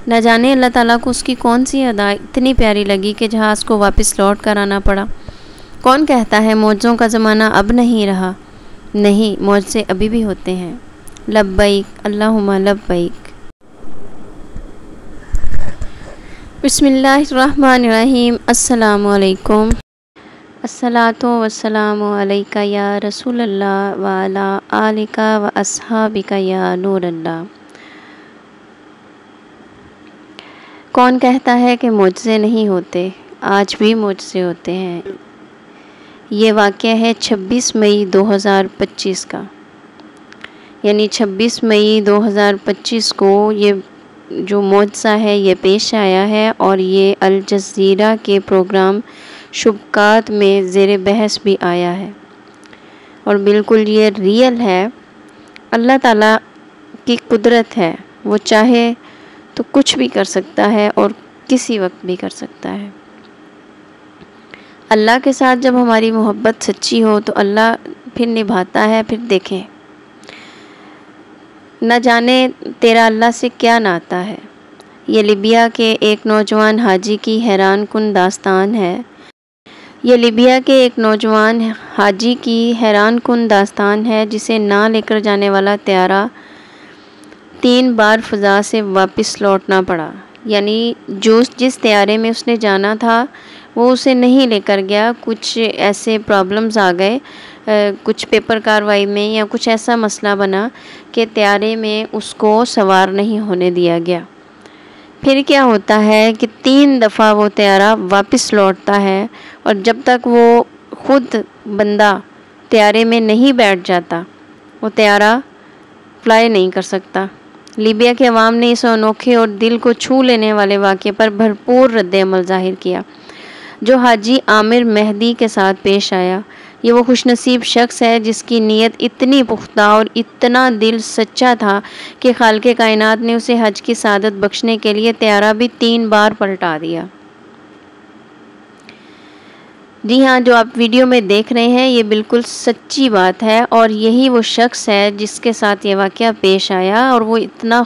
نہ جانے اللہ تعالیٰ کو اس کی کون سی ادا اتنی پیاری لگی کہ جہاز کو واپس لوٹ کر آنا پڑا۔ کون کہتا ہے معجزوں کا زمانہ اب نہیں رہا؟ نہیں، معجزے ابھی بھی ہوتے ہیں۔ لبیک اللہم لبیک۔ بسم اللہ الرحمن الرحیم۔ السلام علیکم۔ الصلاۃ والسلام علیک یا رسول اللہ وعلی آلک و اصحابک یا نور اللہ۔ کون کہتا ہے کہ معجزے نہیں ہوتے؟ آج بھی معجزے ہوتے ہیں۔ یہ واقعہ ہے 26 مئی 2025 کا، یعنی 26 مئی 2025 کو یہ جو معجزہ ہے یہ پیش آیا ہے، اور یہ الجزیرہ کے پروگرام شبکات میں زیر بحث بھی آیا ہے، اور بالکل یہ ریئل ہے۔ اللہ تعالیٰ کی قدرت ہے، وہ چاہے تو کچھ بھی کر سکتا ہے اور کسی وقت بھی کر سکتا ہے۔ اللہ کے ساتھ جب ہماری محبت سچی ہو تو اللہ پھر نبھاتا ہے۔ پھر دیکھیں، نہ جانے تیرا اللہ سے کیا ناتا ہے۔ یہ لیبیا کے ایک نوجوان حاجی کی حیران کن داستان ہے۔ جسے نہ لے کر جانے والا طیارہ 3 بار فضا سے واپس لوٹنا پڑا، یعنی جس طیارے میں اس نے جانا تھا وہ اسے نہیں لے کر گیا۔ کچھ ایسے پرابلمز آ گئے، کچھ پیپر کاروائی میں یا کچھ ایسا مسئلہ بنا کہ طیارے میں اس کو سوار نہیں ہونے دیا گیا۔ پھر کیا ہوتا ہے کہ 3 دفعہ وہ طیارہ واپس لوٹتا ہے، اور جب تک وہ خود بندہ طیارے میں نہیں بیٹھ جاتا وہ طیارہ فلائی نہیں کر سکتا۔ لیبیا کے عوام نے اس انوکھے اور دل کو چھو لینے والے واقعے پر بھرپور رد عمل ظاہر کیا جو حاجی عامر مہدی کے ساتھ پیش آیا۔ یہ وہ خوش نصیب شخص ہے جس کی نیت اتنی پختہ اور اتنا دل سچا تھا کہ خالق کائنات نے اسے حج کی سعادت بخشنے کے لیے طیارہ بھی 3 بار پلٹا دیا۔ جی ہاں، جو آپ ویڈیو میں دیکھ رہے ہیں یہ بالکل سچی بات ہے، اور یہی وہ شخص ہے جس کے ساتھ یہ واقعہ پیش آیا، اور وہ اتنا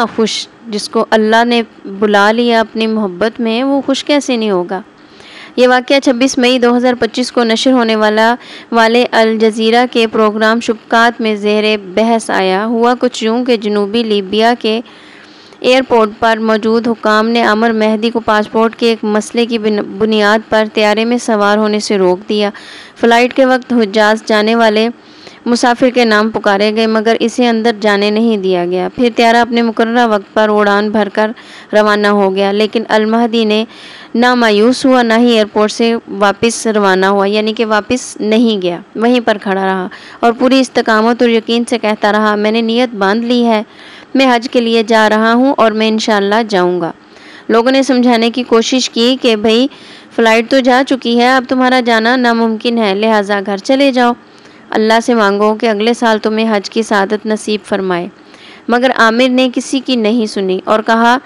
خوش جس کو اللہ نے بلا لیا اپنی محبت میں، وہ خوش کیسے نہیں ہوگا۔ یہ واقعہ 26 مئی 2025 کو نشر ہونے والے الجزیرہ کے پروگرام شبکات میں زیر بحث آیا۔ ہوا کچھ یوں کہ جنوبی لیبیا کے ایئرپورٹ پر موجود حکام نے عامر مہدی کو پاسپورٹ کے ایک مسئلے کی بنیاد پر طیارے میں سوار ہونے سے روک دیا۔ فلائٹ کے وقت حجاز جانے والے مسافر کے نام پکارے گئے، مگر اسے اندر جانے نہیں دیا گیا۔ پھر طیارہ اپنے مقررہ وقت پر اڑان بھر کر روانہ ہو گیا، لیکن المہدی نے نہ مایوس ہوا نہ ہی ایئرپورٹ سے واپس روانہ ہوا، یعنی کہ واپس نہیں گیا، وہیں پر کھڑا رہا اور پوری استقامت اور یقین سے کہتا رہا، میں نے نیت باندھ لی ہے، میں حج کے لیے جا رہا ہوں اور میں انشاءاللہ جاؤں گا۔ لوگوں نے سمجھانے کی کوشش کی کہ بھئی فلائٹ تو جا چکی ہے، اب تمہارا جانا ناممکن ہے، لہٰذا گھر چلے جاؤ، اللہ سے مانگو کہ اگلے سال تمہیں حج کی سعادت نصیب فرمائے۔ مگر عامر نے کسی کی نہیں سنی اور کہا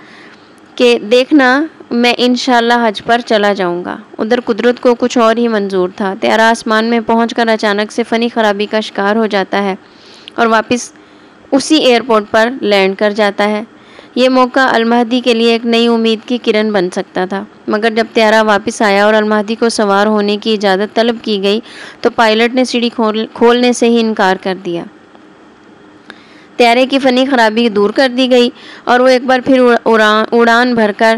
کہ دیکھنا میں انشاءاللہ حج پر چلا جاؤں گا۔ ادھر قدرت کو کچھ اور ہی منظور تھا۔ طیارہ آسمان میں پہنچ کر اچانک سے فنی خرابی کا شکار ہو جاتا ہے اور واپس اسی ایئرپورٹ پر لینڈ کر جاتا ہے۔ یہ موقع المہدی کے لیے ایک نئی امید کی کرن بن سکتا تھا، مگر جب طیارہ واپس آیا اور المہدی کو سوار ہونے کی اجازت طلب کی گئی تو پائلٹ نے سیڑھی کھولنے سے ہی انکار کر دیا۔ طیارے کی فنی خرابی دور کر دی گئی اور وہ ایک بار پھر اڑان بھر کر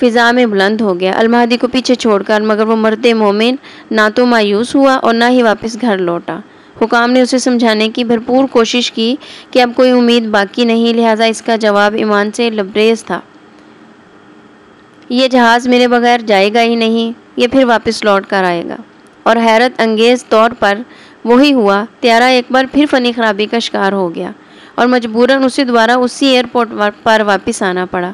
فضا میں بلند ہو گیا، المہدی کو پیچھے چھوڑ کر، مگر وہ مرد مومن نہ تو مایوس ہوا اور نہ ہی واپس گھر لوٹا۔ حکام نے اسے سمجھانے کی بھرپور کوشش کی کہ اب کوئی امید باقی نہیں، لہٰذا اس کا جواب ایمان سے لبریز تھا، یہ جہاز میرے بغیر جائے گا ہی نہیں، یہ پھر واپس لوٹ کر آئے گا۔ اور حیرت انگیز طور پر وہی ہوا، طیارہ ایک بار پھر فنی خرابی کا شکار ہو گیا اور مجبوراً اسے دوبارہ اسی ایئرپورٹ پر واپس آنا پڑا۔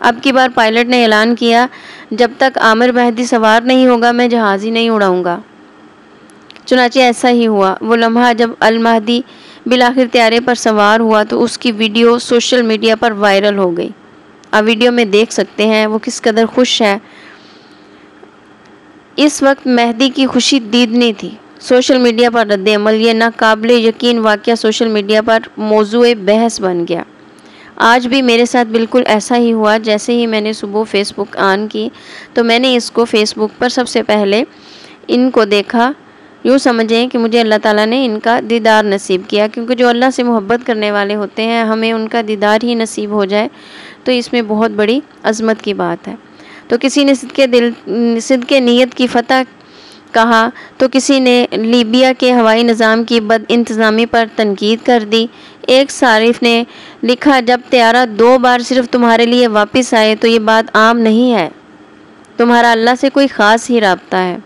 اب کی بار پائلٹ نے اعلان کیا، جب تک عامر مہدی سوار نہیں ہوگا میں جہاز ہی نہیں اڑاؤں گا۔ چنانچہ ایسا ہی ہوا۔ وہ لمحہ جب المہدی بالآخر طیارے پر سوار ہوا تو اس کی ویڈیو سوشل میڈیا پر وائرل ہو گئی۔ آپ ویڈیو میں دیکھ سکتے ہیں وہ کس قدر خوش ہے۔ اس وقت مہدی کی خوشی دیدنی تھی۔ سوشل میڈیا پر رد عمل، یہ ناقابل یقین واقعہ سوشل میڈیا پر موضوع بحث بن گیا۔ آج بھی میرے ساتھ بالکل ایسا ہی ہوا. جیسے ہی میں نے صبح فیس بک آن کی تو میں نے اس کو فیس بک پر سب سے پہلے ان کو دیکھا. یوں سمجھیں کہ مجھے اللہ تعالیٰ نے ان کا دیدار نصیب کیا، کیونکہ جو اللہ سے محبت کرنے والے ہوتے ہیں ہمیں ان کا دیدار ہی نصیب ہو جائے تو اس میں بہت بڑی عظمت کی بات ہے. تو کسی نے صدق نیت کی فتح کہا تو کسی نے لیبیا کے ہوائی نظام کی بد انتظامی پر تنقید کر دی. ایک صارف نے لکھا جب طیارہ 2 بار صرف تمہارے لیے واپس آئے تو یہ بات عام نہیں ہے، تمہارا اللہ سے کوئی خاص ہی رابطہ ہے،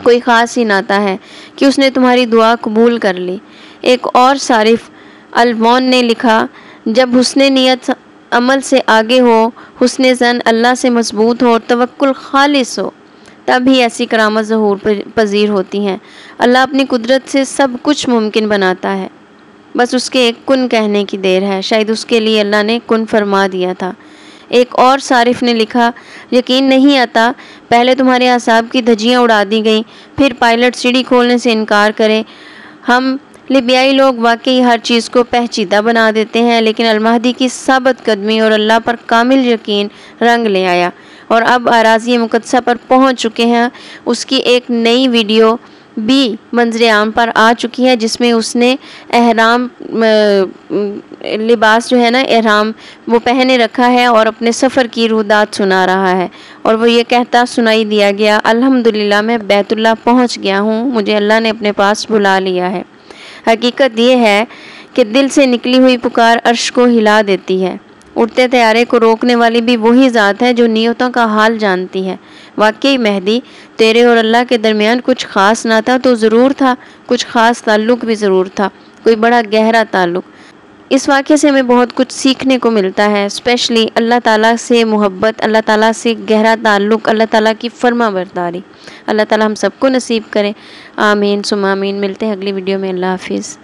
کوئی خاص ہی ناتا ہے کہ اس نے تمہاری دعا قبول کر لی. ایک اور صارف الوان نے لکھا جب حسن نیت عمل سے آگے ہو، حسن زن اللہ سے مضبوط ہو اور توکل خالص ہو، تب ہی ایسی کرامت ظہور پذیر ہوتی ہیں. اللہ اپنی قدرت سے سب کچھ ممکن بناتا ہے، بس اس کے ایک کن کہنے کی دیر ہے. شاید اس کے لیے اللہ نے کن فرما دیا تھا. ایک اور صارف نے لکھا یقین نہیں آتا پہلے تمہارے اعصاب کی دھجیاں اڑا دی گئیں، پھر پائلٹ سیڑھی کھولنے سے انکار کرے. ہم لیبیائی لوگ واقعی ہر چیز کو پیچیدہ بنا دیتے ہیں، لیکن المہدی کی ثابت قدمی اور اللہ پر کامل یقین رنگ لے آیا اور اب اراضی مقدسہ پر پہنچ چکے ہیں. اس کی ایک نئی ویڈیو بھی منظر عام پر آ چکی ہے جس میں اس نے احرام لباس جو ہے نا احرام وہ پہنے رکھا ہے اور اپنے سفر کی روحداد سنا رہا ہے، اور وہ یہ کہتا سنائی دیا گیا الحمدللہ میں بیت اللہ پہنچ گیا ہوں، مجھے اللہ نے اپنے پاس بلا لیا ہے. حقیقت یہ ہے کہ دل سے نکلی ہوئی پکار عرش کو ہلا دیتی ہے. اڑتے طیارے کو روکنے والی بھی وہی ذات ہے جو نیتوں کا حال جانتی ہے. واقعی مہدی تیرے اور اللہ کے درمیان کچھ خاص نہ تھا تو ضرور تھا، کچھ خاص تعلق بھی ضرور تھا، کوئی بڑا گہرا تعلق. اس واقعے سے ہمیں بہت کچھ سیکھنے کو ملتا ہے، اسپیشلی اللہ تعالیٰ سے محبت، اللہ تعالیٰ سے گہرا تعلق، اللہ تعالیٰ کی فرما برداری. اللہ تعالیٰ ہم سب کو نصیب کرے. آمین ثم آمین. ملتے ہیں اگلی ویڈیو میں. اللہ حافظ.